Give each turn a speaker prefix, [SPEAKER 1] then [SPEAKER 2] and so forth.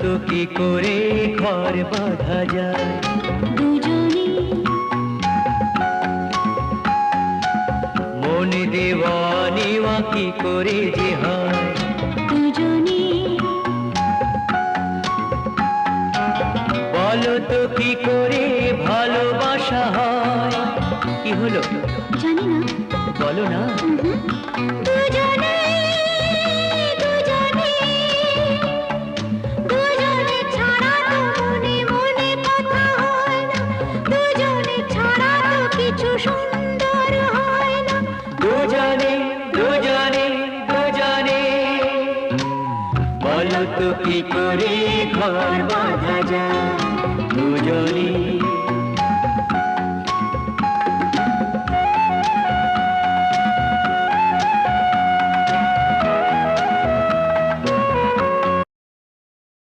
[SPEAKER 1] তো কি করে ঘর বাঁধা যায়
[SPEAKER 2] দুজনে
[SPEAKER 1] মন দেওয়া নেওয়া কি করে যে হয়
[SPEAKER 2] দুজনে
[SPEAKER 1] বলো তো কি করে ভালোবাসা হয় কি হলো
[SPEAKER 2] জানি না
[SPEAKER 1] বলো না
[SPEAKER 2] দুজনে দুজনে দুজনে ছাড়া তো মনে মনে কথা হয় না দুজনে ছাড়া তো কিছু সুন্দর হয় না
[SPEAKER 1] দুজনে দুজনে দুজনে বলো তো কি করে ঘর বাঁধা যায় দুজনে